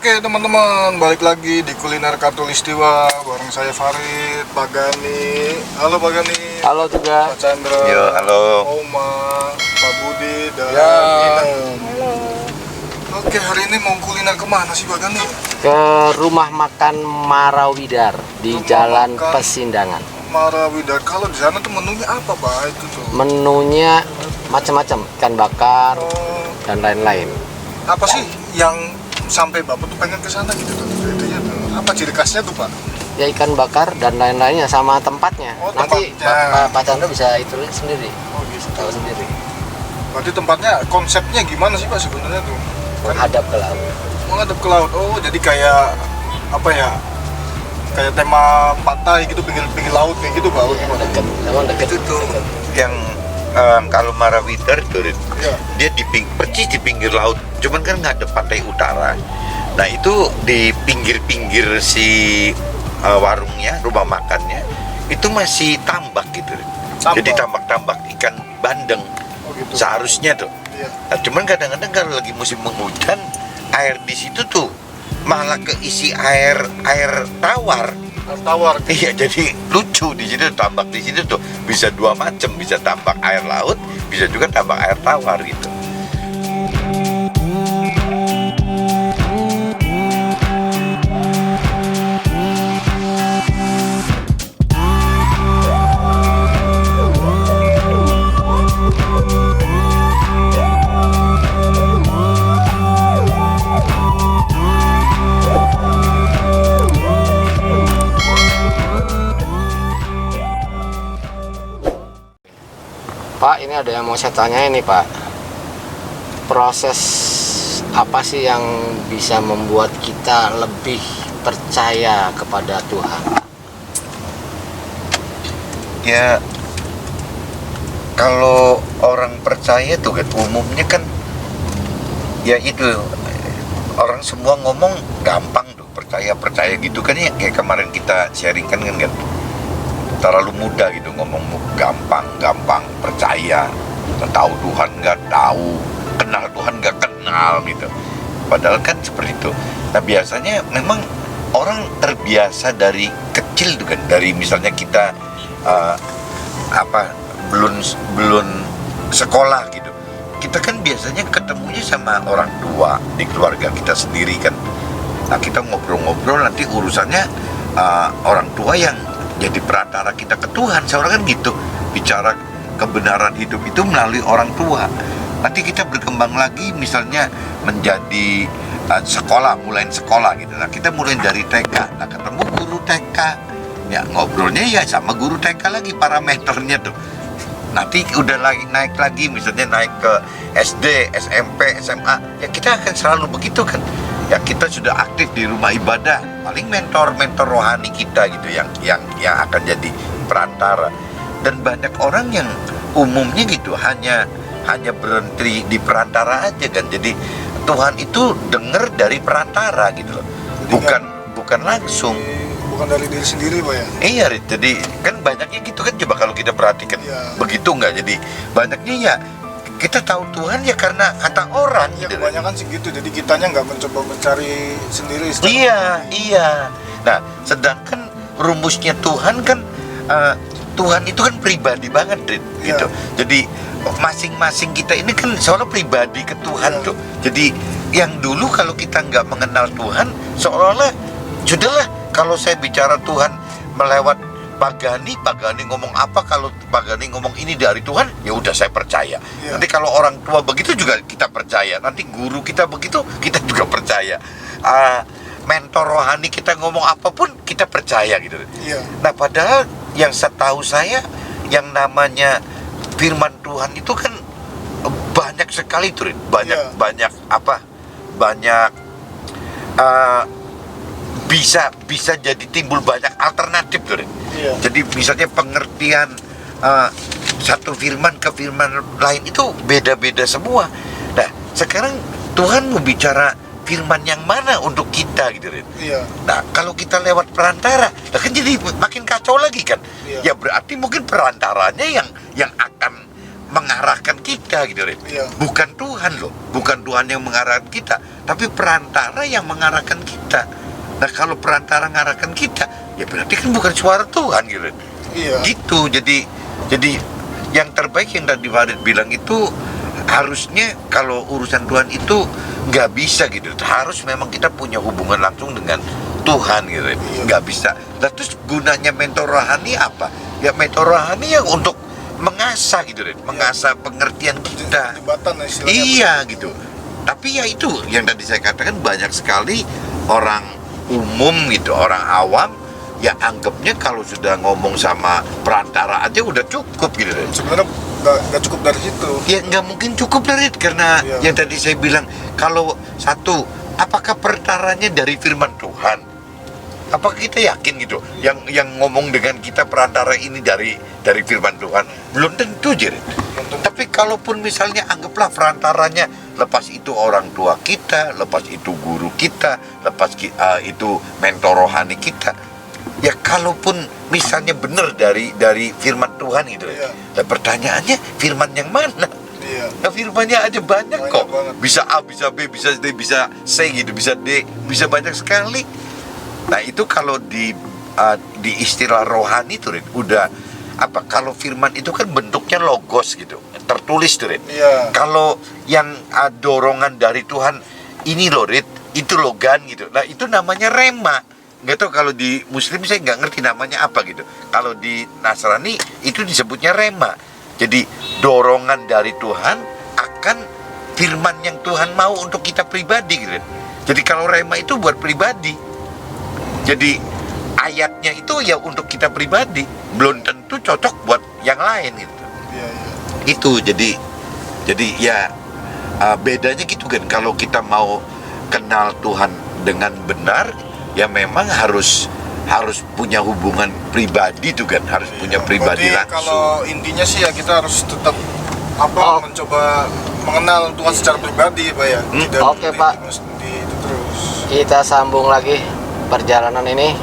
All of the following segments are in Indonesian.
Oke teman-teman, balik lagi di Kuliner Katulistiwa bareng saya Farid, Pak Gani. Halo Pak Gani. Halo juga. Pak Chandra. Yo, halo. Oma, Pak Budi, dan Ya. Inem. Halo. Oke, hari ini mau kuliner kemana sih Pak Gani? Ke rumah makan Marawidar di Rumah Jalan makan. Pesindangan. Marawidar. Kalau di sana tuh menunya apa Pak itu tuh? Menunya macam-macam, ikan bakar Oh, dan lain-lain. apa sih yang sampai Bapak tuh pengen ke sana gitu tuh? Itunya tuh. Apa ciri khasnya tuh Pak? Ya ikan bakar dan lain-lainnya sama tempatnya. Oh, Nanti tempatnya. Pak Chandra bisa itu sendiri, Oh gitu. tahu sendiri. Berarti tempatnya konsepnya gimana sih Pak sebenarnya tuh? Kan Menghadap ke laut. menghadap ke laut. Oh, jadi kayak apa ya? Kayak tema pantai gitu, pinggir laut kayak gitu Pak. Ya, dekat, emang dekat. Itu tuh yang kalau Marawidar tuh Iya. dia percis di pinggir laut, cuman kan nggak ada pantai utara. Nah itu di pinggir-pinggir si warungnya, rumah makannya itu masih tambak gitu. Tambak. Jadi tambak-tambak ikan bandeng Oh gitu. seharusnya tuh. Iya. Nah, cuman kadang-kadang kalau lagi musim penghujan, air di situ tuh malah keisi air tawar. Air tawar. Iya, jadi lucu di situ, tambak di situ tuh bisa dua macam, bisa tambak air laut, bisa juga tambak air tawar gitu. Pak, ini ada yang mau saya tanya ini Pak. Proses apa sih yang bisa membuat kita lebih percaya kepada Tuhan? Ya, kalau orang percaya tuh kan umumnya kan ya itu, orang semua ngomong gampang tuh, percaya gitu kan ya, kayak kemarin kita sharing kan terlalu mudah gitu ngomong, gampang percaya, tahu Tuhan nggak tahu, kenal Tuhan nggak kenal gitu. Padahal kan seperti itu. Nah biasanya memang orang terbiasa dari kecil tuh kan, dari misalnya kita belum sekolah gitu, kita kan biasanya ketemunya sama orang tua di keluarga kita sendiri kan. Nah kita ngobrol-ngobrol, nanti urusannya orang tua yang jadi perantara kita ke Tuhan. Seorang kan gitu, bicara kebenaran hidup itu melalui orang tua. Nanti kita berkembang lagi, misalnya menjadi mulai sekolah gitu. Nah kita mulai dari TK, nah ketemu guru TK, ya ngobrolnya ya sama guru TK lagi, parameternya tuh. Nanti udah naik lagi, misalnya naik ke SD, SMP, SMA, ya kita akan selalu begitu kan. Ya kita sudah aktif di rumah ibadah, paling mentor rohani kita gitu yang akan jadi perantara. Dan banyak orang yang umumnya gitu hanya berhenti di perantara aja kan. Jadi Tuhan itu dengar dari perantara gitu loh, bukan langsung. Bukan dari diri sendiri Pak ya? Iya, Rit. Jadi kan banyaknya gitu kan, coba kalau kita perhatikan, Iya. begitu nggak? Jadi banyaknya ya kita tahu Tuhan ya karena kata orang Ya gitu. kebanyakan sih gitu, jadi kitanya nggak mencoba mencari sendiri. Iya. Nah, sedangkan rumusnya Tuhan kan, Tuhan itu kan pribadi banget, Rit, Iya. gitu. Jadi masing-masing kita ini kan seolah pribadi ke Tuhan Iya. tuh. Jadi yang dulu kalau kita nggak mengenal Tuhan, seolah-olah sudahlah, kalau saya bicara Tuhan melewat Pak Gani ngomong apa, kalau Pak Gani ngomong ini dari Tuhan, ya udah saya percaya. Iya. Nanti kalau orang tua begitu juga kita percaya. Nanti guru kita begitu, kita juga percaya. Mentor rohani kita ngomong apapun, kita percaya gitu. Iya. Nah padahal yang setahu saya, yang namanya firman Tuhan itu kan banyak sekali tuh, Iya. banyak bisa jadi timbul banyak alternatif tuh. Iya. Jadi misalnya pengertian satu firman ke firman lain itu beda-beda semua. Nah sekarang Tuhan mau bicara firman yang mana untuk kita gitu, Rin. Iya. Nah kalau kita lewat perantara, nah kan jadi makin kacau lagi kan. Iya. Ya berarti mungkin perantaranya yang akan mengarahkan kita gitu, Rit. Iya. Bukan Tuhan loh, bukan Tuhan yang mengarahkan kita, tapi perantara yang mengarahkan kita. Nah kalau perantara mengarahkan kita, ya berarti kan bukan suara Tuhan gitu, Rit. Iya. Gitu. Jadi yang terbaik yang tadi Farid bilang itu, harusnya kalau urusan Tuhan itu nggak bisa gitu. Harus memang kita punya hubungan langsung dengan Tuhan gitu. Iya. Nggak bisa. Nah terus gunanya mentor rohani apa? Ya mentor rohani yang untuk mengasah gitu, mengasah pengertian kita. Jembatan istilahnya. Iya gitu. Tapi ya itu yang tadi saya katakan, banyak sekali orang umum gitu, orang awam ya anggapnya kalau sudah ngomong sama perantara aja udah cukup gitu. Sebenarnya nggak cukup dari situ. Ya nggak mungkin cukup dari itu, karena Iya. yang tadi saya bilang, kalau satu, apakah perantaranya dari firman Tuhan? Apakah kita yakin gitu? Yang ngomong dengan kita perantara ini dari firman Tuhan? Belum tentu, Jirit. Tapi kalaupun misalnya anggaplah perantaranya, lepas itu orang tua kita, lepas itu guru kita, lepas itu mentor rohani kita, ya kalaupun misalnya benar dari firman Tuhan gitu. Iya. Nah pertanyaannya, firman yang mana? Iya. Nah firmannya aja banyak Banyak kok. banget. Bisa A, bisa B, bisa D, bisa C gitu, bisa D, bisa banyak sekali. Nah itu kalau di istilah rohani tuh, Rit, udah apa? Kalau firman itu kan bentuknya logos gitu, tertulis tuh, Rit. Iya. Kalau yang dorongan dari Tuhan ini loh, Rit, itu logan gitu. Nah itu namanya rema. Nggak tahu kalau di Muslim, saya nggak ngerti namanya apa gitu. Kalau di Nasrani itu disebutnya rema. Jadi dorongan dari Tuhan akan firman yang Tuhan mau untuk kita pribadi gitu. Jadi kalau rema itu buat pribadi. Jadi ayatnya itu ya untuk kita pribadi, belum tentu cocok buat yang lain gitu. Iya, iya. Itu jadi ya bedanya gitu kan. Kalau kita mau kenal Tuhan dengan benar, ya memang harus punya hubungan pribadi tuh kan, harus punya pribadi Berarti langsung. kalau intinya sih ya kita harus tetap mencoba mengenal Tuhan secara pribadi, Pak ya. Tidak Oke, Pak. di itu terus. Kita sambung lagi perjalanan ini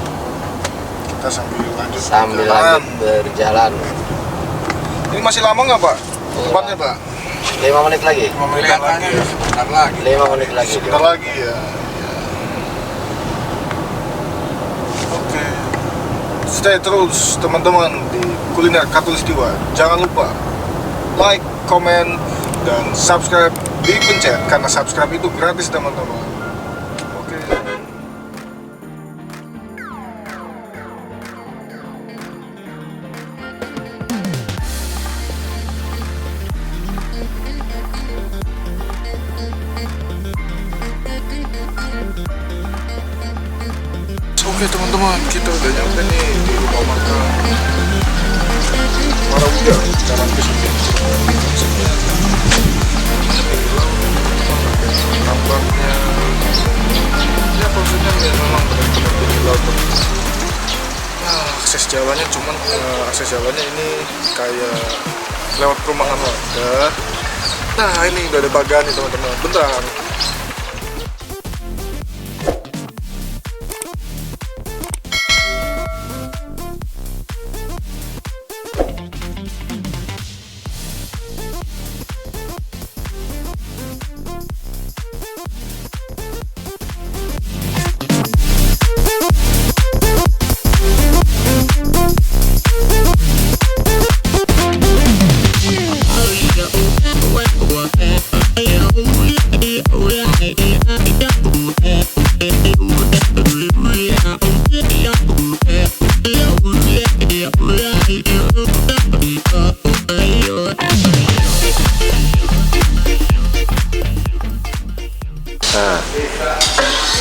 Kita sambil sambil berjalan. lanjut berjalan. Ini masih lama nggak, Pak? Tempatnya, Pak? 5 menit lagi. 5 menit lagi. Sebentar lagi. 5 menit lagi. Sebentar lagi ya. Oke. Stay terus teman-teman di Kuliner Katulistiwa. Jangan lupa like, komen, dan subscribe, dipencet karena subscribe itu gratis teman-teman. Oke. Oke teman-teman, kita udah nyampe nih di rumah makan Warawija, Jalan Kesulitan. Tampaknya ya konsepnya memang benar-benar jadi laut. Nah, akses jalannya cuman akses jalannya ini kayak lewat perumahan warga. Nah ini udah ada bagan nih teman-teman. Bentar.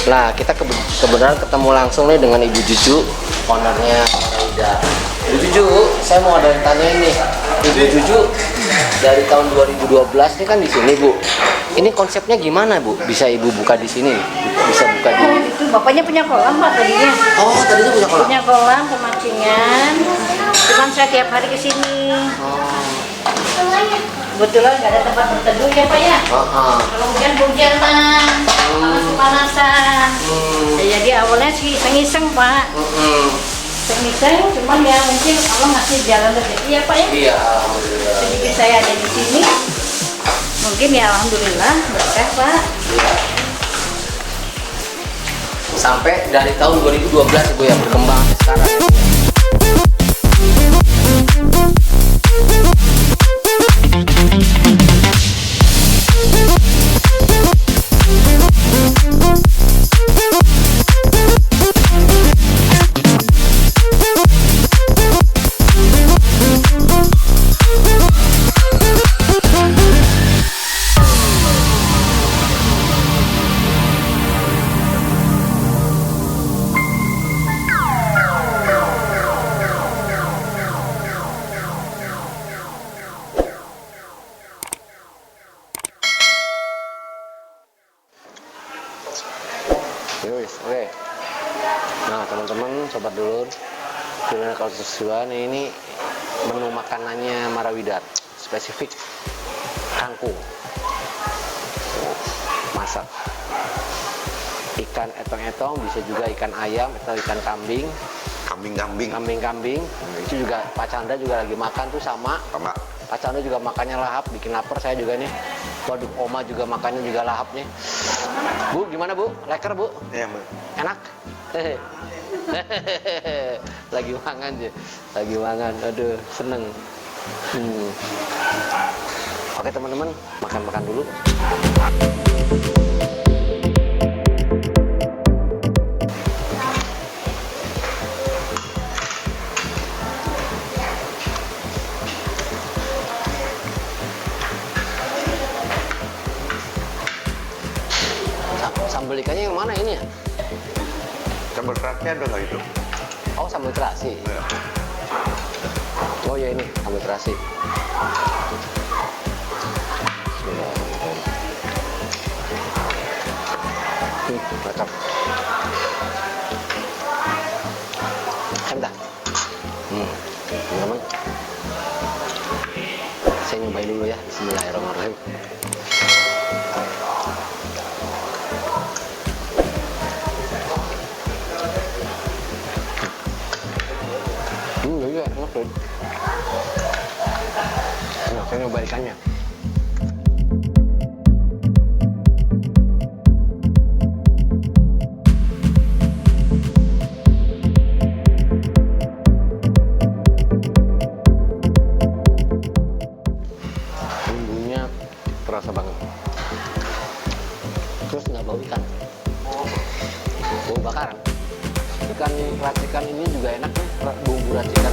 Nah, kita kebenaran ketemu langsung nih dengan Ibu Juju, ownernya Warawija. Ibu Juju, saya mau ada yang tanya ini. Ibu Juju dari tahun 2012 ini kan di sini, Bu. Ini konsepnya gimana, Bu? Bisa Ibu buka di sini? Bisa buka di Itu bapaknya punya kolam, Pak, tadinya. Oh, tadinya punya kolam. Punya kolam pemancingan. Cuman saya tiap hari ke sini. Kebetulan nggak ada tempat berteduh ya, Pak ya. Kalau hujan-hujanan, panas-panasan. Ya, jadi awalnya sih iseng-iseng, Pak. Iseng-iseng, cuman ya mungkin Allah ngasih jalan rezeki ya, Pak ya. Iya, alhamdulillah. Saya juga rezeki saya ada di sini. Mungkin ya alhamdulillah berkah Pak. Sampai dari tahun 2012 Ibu ya berkembang sekarang. Yowis, oke. Nah teman-teman, sobat dulur, kuliner Kasusuan ini menu makanannya Marawidar, spesifik kangkung, masak ikan etong-etong, bisa juga ikan ayam atau ikan kambing, kambing. Itu juga Pak Chandra juga lagi makan tuh sama. Pak Chandra juga makannya lahap, bikin lapar saya juga nih. Waduh, Oma juga makannya juga lahap nih. Bu, gimana Bu? Leker Bu? Iya, Bu. Enak? Lagi mangan aja. Lagi mangan. Aduh, seneng. Oke teman-teman, makan-makan dulu. Sambal ikannya yang mana ini ya? Sambal terasnya ada nggak itu? Oh, sambal terasi. Ya. Oh ya ini sambal terasi. Mantap. Enak. Teman-teman. Saya nyobain dulu ya. Bismillahirrahmanirrahim. Iya, enak tuh. Nah, saya nyoba ikannya. Bumbunya terasa banget. Terus nggak bau ikan. Bau bakaran. Ikan racikan ini juga enak nih, bumbu racikan.